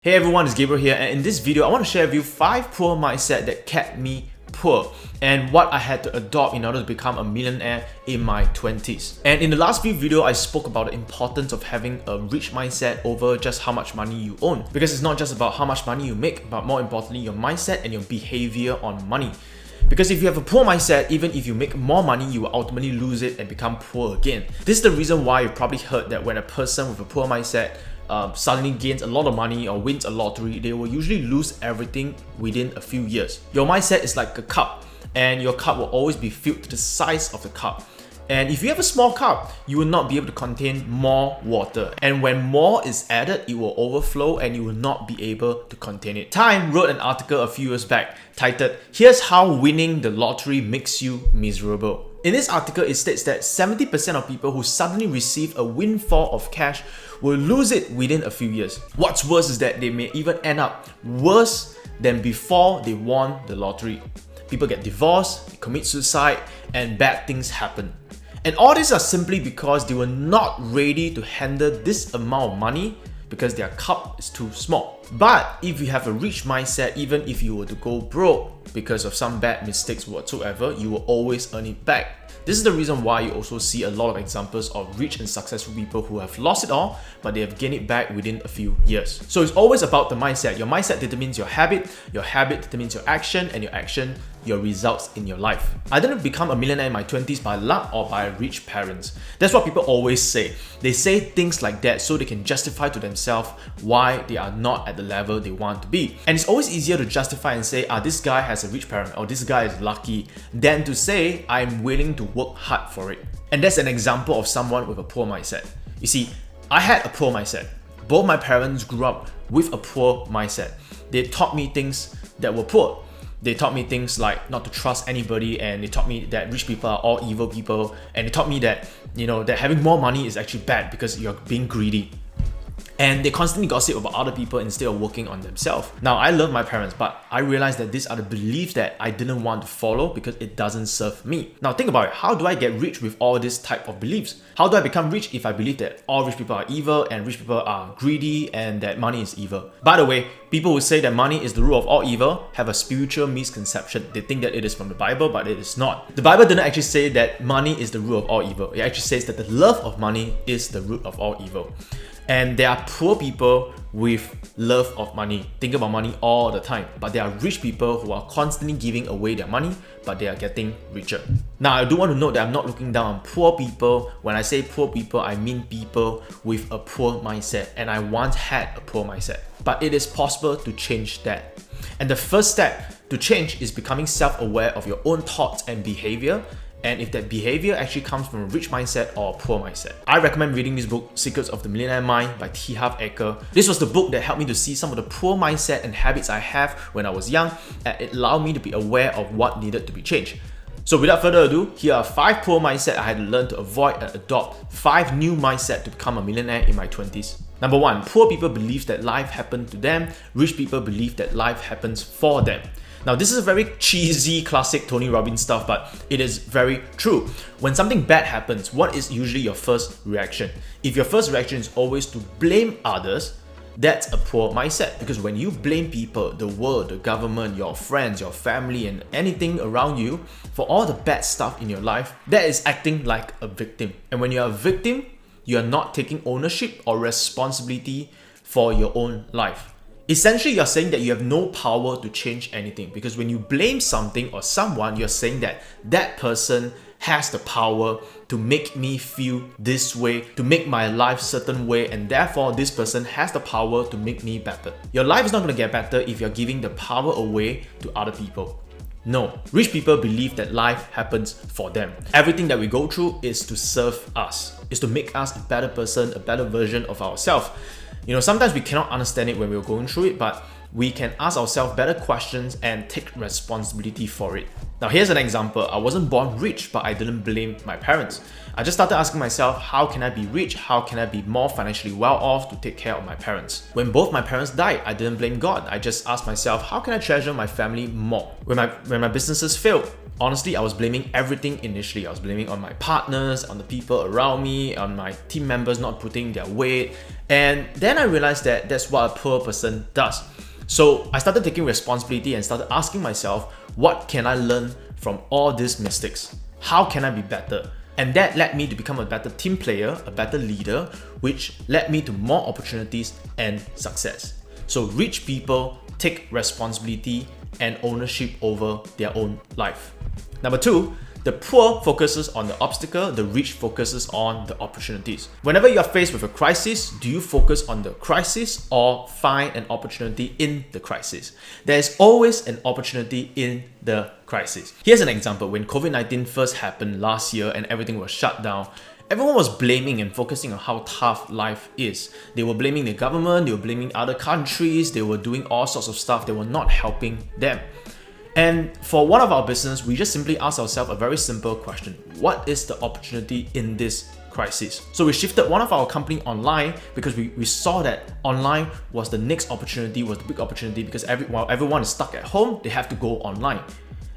Hey everyone, it's Gabriel here, and in this video I want to share with you 5 poor mindset that kept me poor and what I had to adopt in order to become a millionaire in my 20s. And in the last video I spoke about the importance of having a rich mindset over just how much money you own, because it's not just about how much money you make, but more importantly your mindset and your behavior on money. Because if you have a poor mindset, even if you make more money, you will ultimately lose it and become poor again. This is the reason why you've probably heard that when a person with a poor mindset suddenly gains a lot of money or wins a lottery, they will usually lose everything within a few years. Your mindset is like a cup, and your cup will always be filled to the size of the cup. And if you have a small cup, you will not be able to contain more water. And when more is added, it will overflow and you will not be able to contain it. Time wrote an article a few years back titled, "Here's How Winning the Lottery Makes You Miserable." In this article, it states that 70% of people who suddenly receive a windfall of cash will lose it within a few years. What's worse is that they may even end up worse than before they won the lottery. People get divorced, commit suicide, and bad things happen. And all these are simply because they were not ready to handle this amount of money because their cup is too small. But if you have a rich mindset, even if you were to go broke because of some bad mistakes whatsoever, you will always earn it back. This is the reason why you also see a lot of examples of rich and successful people who have lost it all, but they have gained it back within a few years. So it's always about the mindset. Your mindset determines your habit determines your action, and your action your results in your life. I didn't become a millionaire in my 20s by luck or by rich parents. That's what people always say. They say things like that so they can justify to themselves why they are not at the level they want to be. And it's always easier to justify and say, this guy has a rich parent or this guy is lucky, than to say, I'm willing to work hard for it. And that's an example of someone with a poor mindset. You see, I had a poor mindset. Both my parents grew up with a poor mindset. They taught me things that were poor. They taught me things like not to trust anybody, and they taught me that rich people are all evil people, and they taught me that, that having more money is actually bad because you're being greedy. And they constantly gossip about other people instead of working on themselves. Now, I love my parents, but I realized that these are the beliefs that I didn't want to follow because it doesn't serve me. Now, think about it. How do I get rich with all this type of beliefs? How do I become rich if I believe that all rich people are evil and rich people are greedy and that money is evil? By the way, people who say that money is the root of all evil have a spiritual misconception. They think that it is from the Bible, but it is not. The Bible didn't actually say that money is the root of all evil. It actually says that the love of money is the root of all evil. And there are poor people with love of money, think about money all the time. But there are rich people who are constantly giving away their money, but they are getting richer. Now, I do want to note that I'm not looking down on poor people. When I say poor people, I mean people with a poor mindset. And I once had a poor mindset. But it is possible to change that. And the first step to change is becoming self-aware of your own thoughts and behavior, and if that behavior actually comes from a rich mindset or a poor mindset. I recommend reading this book, Secrets of the Millionaire Mind by T. Harv Eker. This was the book that helped me to see some of the poor mindset and habits I have when I was young, and it allowed me to be aware of what needed to be changed. So without further ado, here are 5 poor mindset I had to learn to avoid and adopt 5 new mindset to become a millionaire in my 20s. Number 1, poor people believe that life happened to them. Rich people believe that life happens for them. Now, this is a very cheesy, classic Tony Robbins stuff, but it is very true. When something bad happens, what is usually your first reaction? If your first reaction is always to blame others, that's a poor mindset, because when you blame people, the world, the government, your friends, your family, and anything around you for all the bad stuff in your life, that is acting like a victim. And when you're a victim, you are not taking ownership or responsibility for your own life. Essentially, you're saying that you have no power to change anything, because when you blame something or someone, you're saying that that person has the power to make me feel this way, to make my life certain way, and therefore this person has the power to make me better. Your life is not going to get better if you're giving the power away to other people. No, rich people believe that life happens for them. Everything that we go through is to serve us, is to make us a better person, a better version of ourselves. Sometimes we cannot understand it when we're going through it, but we can ask ourselves better questions and take responsibility for it. Now, here's an example. I wasn't born rich, but I didn't blame my parents. I just started asking myself, how can I be rich? How can I be more financially well off to take care of my parents? When both my parents died, I didn't blame God. I just asked myself, how can I treasure my family more? When my businesses failed, Honestly, I was blaming everything initially. I was blaming on my partners, on the people around me, on my team members not putting their weight. And then I realized that that's what a poor person does. So I started taking responsibility and started asking myself, what can I learn from all these mistakes? How can I be better? And that led me to become a better team player, a better leader, which led me to more opportunities and success. So rich people take responsibility and ownership over their own life. Number 2, the poor focuses on the obstacle, the rich focuses on the opportunities. Whenever you are faced with a crisis, do you focus on the crisis or find an opportunity in the crisis? There is always an opportunity in the crisis. Here's an example. When COVID-19 first happened last year and everything was shut down, everyone was blaming and focusing on how tough life is. They were blaming the government, they were blaming other countries, they were doing all sorts of stuff that were not helping them. And for one of our business, we just simply asked ourselves a very simple question. What is the opportunity in this crisis? So we shifted one of our company online because we saw that online was the next opportunity, was the big opportunity, because while everyone is stuck at home, they have to go online.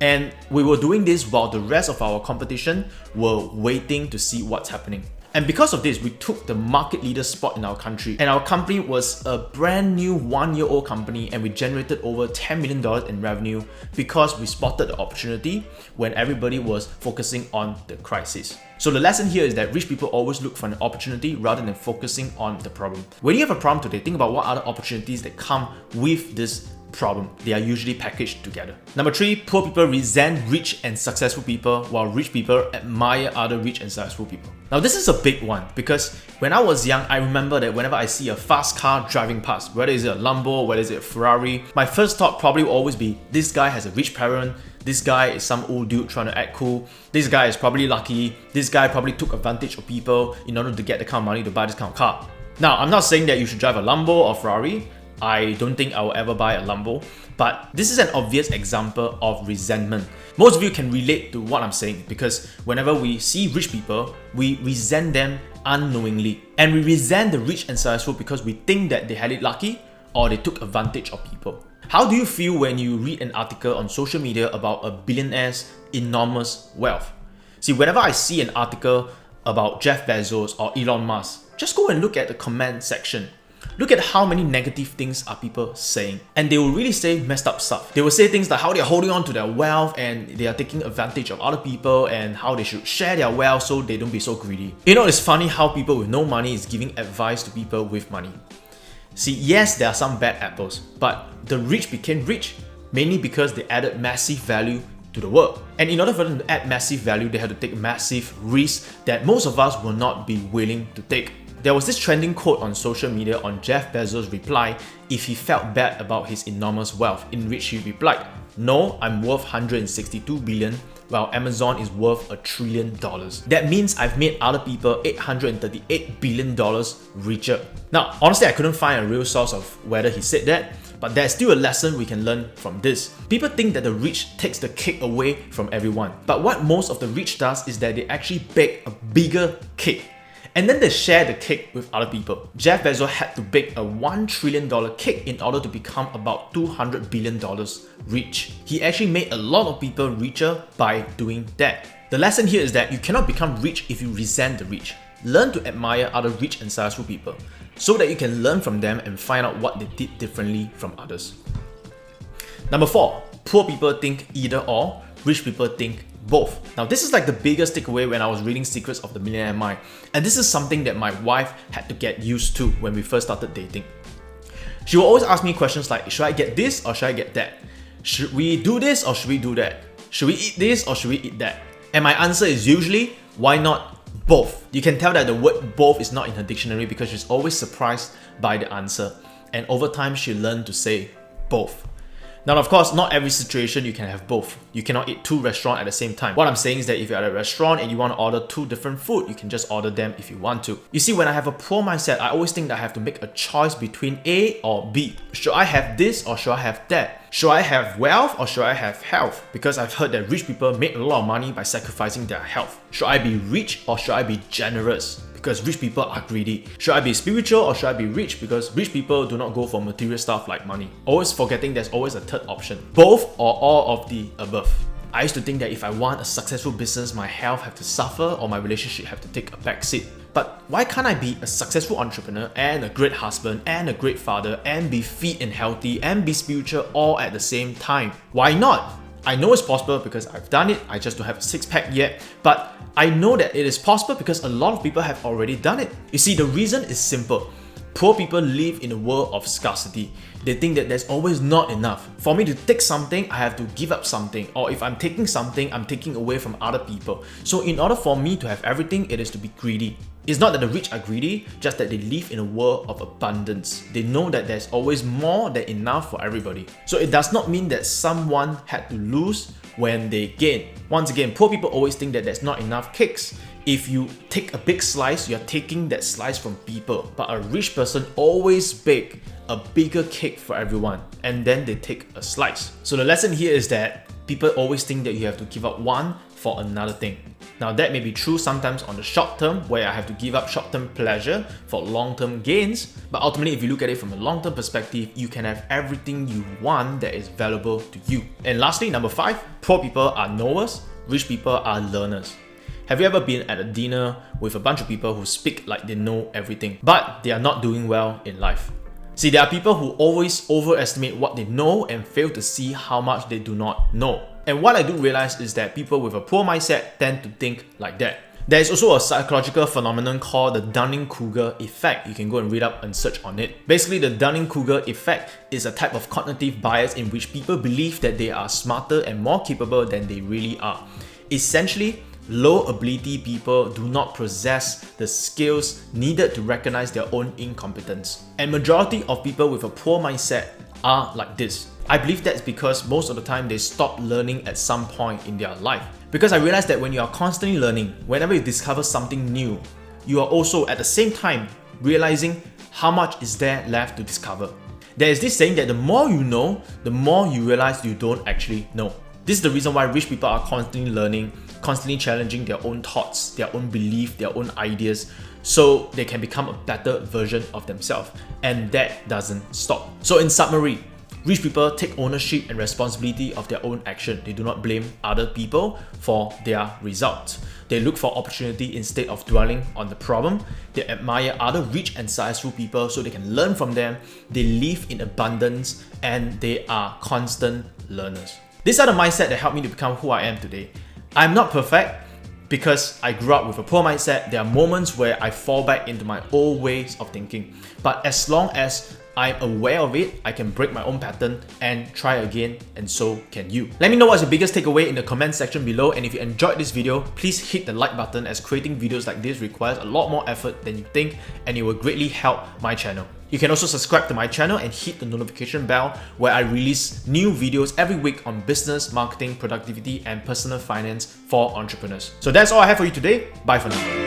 And we were doing this while the rest of our competition were waiting to see what's happening. And because of this, we took the market leader spot in our country, and our company was a brand new 1-year-old company, and we generated over $10 million in revenue because we spotted the opportunity when everybody was focusing on the crisis. So the lesson here is that rich people always look for an opportunity rather than focusing on the problem. When you have a problem today, think about what other opportunities that come with this problem. They are usually packaged together. Number 3, poor people resent rich and successful people, while rich people admire other rich and successful people. Now this is a big one because when I was young, I remember that whenever I see a fast car driving past, whether it's a Lambo, whether it's a Ferrari, my first thought probably will always be, this guy has a rich parent, this guy is some old dude trying to act cool, this guy is probably lucky, this guy probably took advantage of people in order to get the kind of money to buy this kind of car. Now, I'm not saying that you should drive a Lambo or Ferrari. I don't think I will ever buy a Lambo, but this is an obvious example of resentment. Most of you can relate to what I'm saying because whenever we see rich people, we resent them unknowingly. And we resent the rich and successful because we think that they had it lucky or they took advantage of people. How do you feel when you read an article on social media about a billionaire's enormous wealth? See, whenever I see an article about Jeff Bezos or Elon Musk, just go and look at the comment section. Look at how many negative things are people saying, and they will really say messed up stuff. They will say things like how they are holding on to their wealth and they are taking advantage of other people and how they should share their wealth so they don't be so greedy. You know, it's funny how people with no money is giving advice to people with money. See, yes, there are some bad apples, but the rich became rich mainly because they added massive value to the world. And in order for them to add massive value, they had to take massive risks that most of us will not be willing to take. There was this trending quote on social media on Jeff Bezos' reply if he felt bad about his enormous wealth, in which he replied, "No, I'm worth 162 billion, while Amazon is worth $1 trillion. That means I've made other people $838 billion richer." Now, honestly, I couldn't find a real source of whether he said that, but there's still a lesson we can learn from this. People think that the rich takes the cake away from everyone, but what most of the rich does is that they actually bake a bigger cake. And then they share the cake with other people. Jeff Bezos had to bake a $1 trillion cake in order to become about $200 billion rich. He actually made a lot of people richer by doing that. The lesson here is that you cannot become rich if you resent the rich. Learn to admire other rich and successful people so that you can learn from them and find out what they did differently from others. Number 4, poor people think either or, rich people think both. Now, this is like the biggest takeaway when I was reading Secrets of the Millionaire Mind. And this is something that my wife had to get used to when we first started dating. She will always ask me questions like, should I get this or should I get that? Should we do this or should we do that? Should we eat this or should we eat that? And my answer is usually, why not both? You can tell that the word both is not in her dictionary because she's always surprised by the answer. And over time, she learned to say both. Now, of course, not every situation you can have both. You cannot eat 2 restaurants at the same time. What I'm saying is that if you're at a restaurant and you want to order 2 different food, you can just order them if you want to. You see, when I have a poor mindset, I always think that I have to make a choice between A or B. Should I have this or should I have that? Should I have wealth or should I have health? Because I've heard that rich people make a lot of money by sacrificing their health. Should I be rich or should I be generous? Because rich people are greedy. Should I be spiritual or should I be rich? Because rich people do not go for material stuff like money. Always forgetting there's always a third option. Both or all of the above. I used to think that if I want a successful business, my health have to suffer or my relationship have to take a back seat. But why can't I be a successful entrepreneur and a great husband and a great father and be fit and healthy and be spiritual all at the same time? Why not? I know it's possible because I've done it, I just don't have a six-pack yet, but I know that it is possible because a lot of people have already done it. You see, the reason is simple. Poor people live in a world of scarcity. They think that there's always not enough. For me to take something, I have to give up something. Or if I'm taking something, I'm taking away from other people. So in order for me to have everything, it is to be greedy. It's not that the rich are greedy, just that they live in a world of abundance. They know that there's always more than enough for everybody. So it does not mean that someone had to lose when they gain. Once again, poor people always think that there's not enough cakes. If you take a big slice, you're taking that slice from people. But a rich person always bake a bigger cake for everyone, and then they take a slice. So the lesson here is that people always think that you have to give up one for another thing. Now that may be true sometimes on the short term, where I have to give up short-term pleasure for long-term gains, but ultimately if you look at it from a long-term perspective, you can have everything you want that is valuable to you. And lastly, number 5, poor people are knowers, rich people are learners. Have you ever been at a dinner with a bunch of people who speak like they know everything, but they are not doing well in life? See, there are people who always overestimate what they know and fail to see how much they do not know. And what I do realize is that people with a poor mindset tend to think like that. There is also a psychological phenomenon called the Dunning-Kruger effect. You can go and read up and search on it. Basically, the Dunning-Kruger effect is a type of cognitive bias in which people believe that they are smarter and more capable than they really are. Essentially, low ability people do not possess the skills needed to recognize their own incompetence. And majority of people with a poor mindset are like this. I believe that's because most of the time they stop learning at some point in their life. Because I realized that when you are constantly learning, whenever you discover something new, you are also at the same time realizing how much is there left to discover. There is this saying that the more you know, the more you realize you don't actually know. This is the reason why rich people are constantly learning, constantly challenging their own thoughts, their own beliefs, their own ideas, so they can become a better version of themselves. And that doesn't stop. So in summary, rich people take ownership and responsibility of their own action. They do not blame other people for their results. They look for opportunity instead of dwelling on the problem. They admire other rich and successful people so they can learn from them. They live in abundance and they are constant learners. These are the mindset that helped me to become who I am today. I'm not perfect because I grew up with a poor mindset. There are moments where I fall back into my old ways of thinking. But as long as I'm aware of it, I can break my own pattern and try again, and so can you. Let me know what's your biggest takeaway in the comment section below, and if you enjoyed this video, please hit the like button, as creating videos like this requires a lot more effort than you think, and it will greatly help my channel. You can also subscribe to my channel and hit the notification bell, where I release new videos every week on business, marketing, productivity, and personal finance for entrepreneurs. So that's all I have for you today. Bye for now.